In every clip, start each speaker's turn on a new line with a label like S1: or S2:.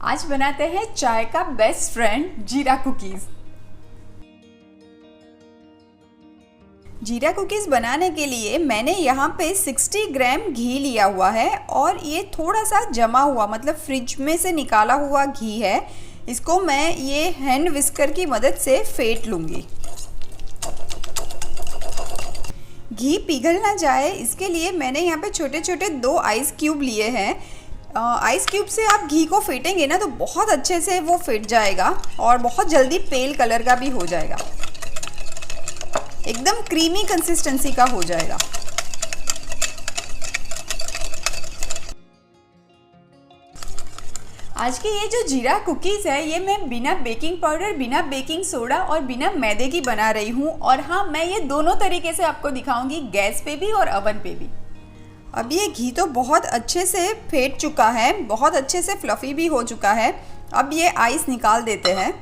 S1: आज बनाते हैं चाय का बेस्ट फ्रेंड जीरा कुकीज़। जीरा कुकीज़ बनाने के लिए मैंने यहाँ पे 60 ग्राम घी लिया हुआ है और ये थोड़ा सा जमा हुआ मतलब फ्रिज में से निकाला हुआ घी है। इसको मैं ये हैंड विस्कर की मदद से फेंट लूँगी। घी पिघल ना जाए इसके लिए मैंने यहाँ पे छोटे छोटे 2 आइस क्यूब लिए हैं। आइस क्यूब से आप घी को फेंटेंगे ना तो बहुत अच्छे से वो फेंट जाएगा और बहुत जल्दी पेल कलर का भी हो जाएगा, एकदम क्रीमी कंसिस्टेंसी का हो जाएगा। आज की ये जो जीरा कुकीज़ है ये मैं बिना बेकिंग पाउडर, बिना बेकिंग सोडा और बिना मैदे की बना रही हूँ। और हाँ, मैं ये दोनों तरीके से आपको दिखाऊंगी, गैस पे भी और ओवन पे भी। अब ये घी तो बहुत अच्छे से फेंट चुका है, बहुत अच्छे से फ्लफ़ी भी हो चुका है। अब ये आइस निकाल देते हैं।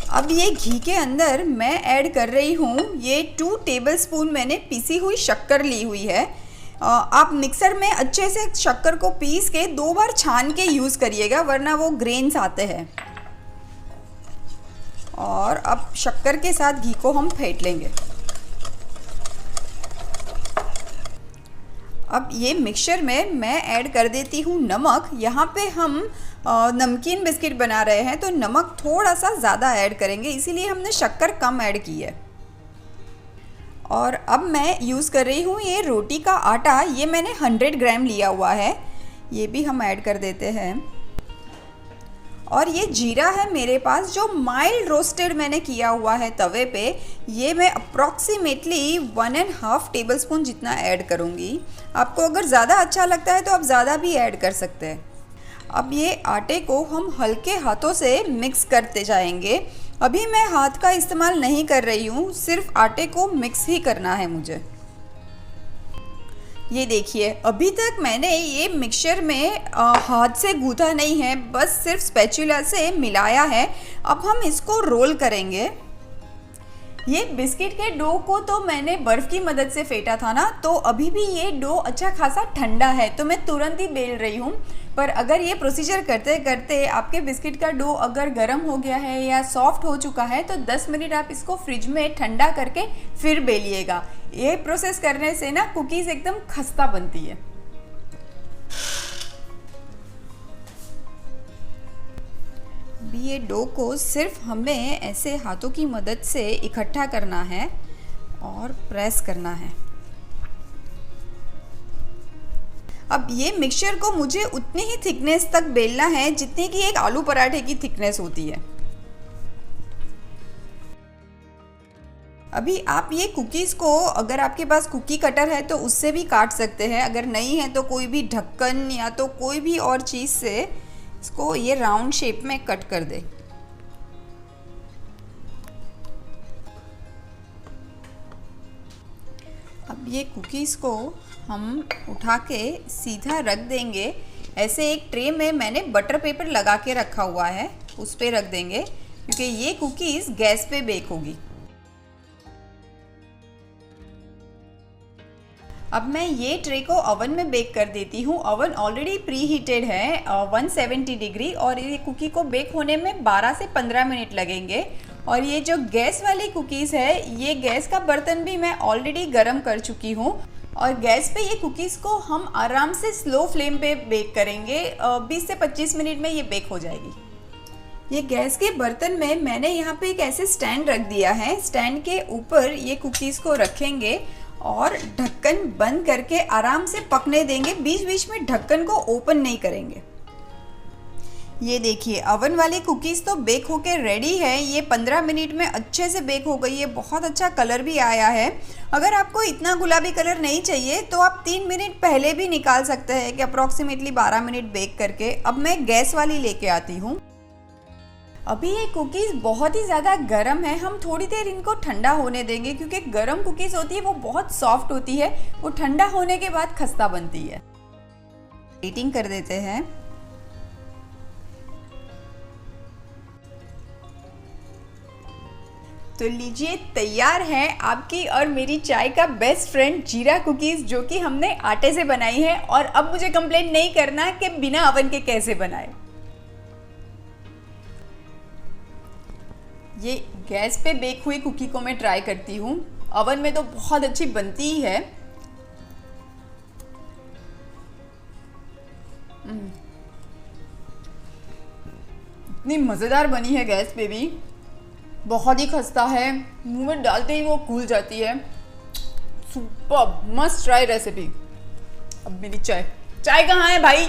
S1: अब ये घी के अंदर मैं ऐड कर रही हूँ ये 2 टेबलस्पून मैंने पीसी हुई शक्कर ली हुई है। आप मिक्सर में अच्छे से शक्कर को पीस के 2 बार छान के यूज़ करिएगा वरना वो ग्रेन्स आते हैं। और अब शक्कर के साथ घी को हम फेंट लेंगे। अब ये मिक्सचर में मैं ऐड कर देती हूँ नमक। यहाँ पे हम नमकीन बिस्किट बना रहे हैं तो नमक थोड़ा सा ज़्यादा ऐड करेंगे, इसीलिए हमने शक्कर कम ऐड की है। और अब मैं यूज़ कर रही हूँ ये रोटी का आटा, ये मैंने 100 ग्राम लिया हुआ है, ये भी हम ऐड कर देते हैं। और ये जीरा है मेरे पास जो माइल्ड रोस्टेड मैंने किया हुआ है तवे पे, ये मैं अप्रॉक्सीमेटली 1.5 टेबलस्पून जितना ऐड करूँगी। आपको अगर ज़्यादा अच्छा लगता है तो आप ज़्यादा भी ऐड कर सकते हैं। अब ये आटे को हम हल्के हाथों से मिक्स करते जाएंगे। अभी मैं हाथ का इस्तेमाल नहीं कर रही हूँ, सिर्फ आटे को मिक्स ही करना है मुझे। ये देखिए, अभी तक मैंने ये मिक्सचर में हाथ से गूंथा नहीं है, बस सिर्फ स्पैचुला से मिलाया है। अब हम इसको रोल करेंगे। ये बिस्किट के डो को तो मैंने बर्फ़ की मदद से फेंटा था ना, तो अभी भी ये डो अच्छा खासा ठंडा है तो मैं तुरंत ही बेल रही हूँ। पर अगर ये प्रोसीजर करते करते आपके बिस्किट का डो अगर गर्म हो गया है या सॉफ्ट हो चुका है तो 10 मिनट आप इसको फ्रिज में ठंडा करके फिर बेलिएगा। ये प्रोसेस करने से ना कुकीज़ एकदम खस्ता बनती है। ये डो को सिर्फ हमें ऐसे हाथों की मदद से इकट्ठा करना है और प्रेस करना है। अब ये मिक्सचर को मुझे उतनी ही थिकनेस तक बेलना है जितनी कि एक आलू पराठे की थिकनेस होती है। अभी आप ये कुकीज़ को अगर आपके पास कुकी कटर है तो उससे भी काट सकते हैं, अगर नहीं है तो कोई भी ढक्कन या तो कोई भी और चीज़ से इसको ये राउंड शेप में कट कर दे। अब ये कुकीज़ को हम उठा के सीधा रख देंगे। ऐसे एक ट्रे में मैंने बटर पेपर लगा के रखा हुआ है, उस पे रख देंगे क्योंकि ये कुकीज़ गैस पे बेक होगी। अब मैं ये ट्रे को ओवन में बेक कर देती हूँ। ओवन ऑलरेडी प्री हीटेड है 170 डिग्री और ये कुकी को बेक होने में 12 से 15 मिनट लगेंगे। और ये जो गैस वाली कुकीज़ है, ये गैस का बर्तन भी मैं ऑलरेडी गर्म कर चुकी हूँ और गैस पे ये कुकीज़ को हम आराम से स्लो फ्लेम पे बेक करेंगे। 20 से 25 मिनट में ये बेक हो जाएगी। ये गैस के बर्तन में मैंने यहाँ पे एक ऐसे स्टैंड रख दिया है। स्टैंड के ऊपर ये कुकीज़ को रखेंगे और ढक्कन बंद करके आराम से पकने देंगे। बीच बीच में ढक्कन को ओपन नहीं करेंगे। ये देखिए, ओवन वाली कुकीज़ तो बेक होके रेडी है। ये 15 मिनट में अच्छे से बेक हो गई है, बहुत अच्छा कलर भी आया है। अगर आपको इतना गुलाबी कलर नहीं चाहिए तो आप 3 मिनट पहले भी निकाल सकते हैं कि अप्रॉक्सीमेटली 12 मिनट बेक करके। अब मैं गैस वाली लेके आती हूँ। अभी ये कुकीज़ बहुत ही ज़्यादा गर्म है, हम थोड़ी देर इनको ठंडा होने देंगे क्योंकि गर्म कुकीज़ होती है वो बहुत सॉफ्ट होती है, वो ठंडा होने के बाद खस्ता बनती है। हीटिंग कर देते हैं। तो लीजिए, तैयार है आपकी और मेरी चाय का बेस्ट फ्रेंड जीरा कुकीज़, जो कि हमने आटे से बनाई है। और अब मुझे कंप्लेंट नहीं करना कि बिना ओवन के कैसे बनाए। ये गैस पे बेक हुई कुकी को मैं ट्राई करती हूँ। ओवन में तो बहुत अच्छी बनती ही है। इतनी मज़ेदार बनी है गैस पे भी, बहुत ही खस्ता है, मुंह में डालते ही वो फूल जाती है। Super must try recipe. अब मेरी चाय कहाँ है भाई?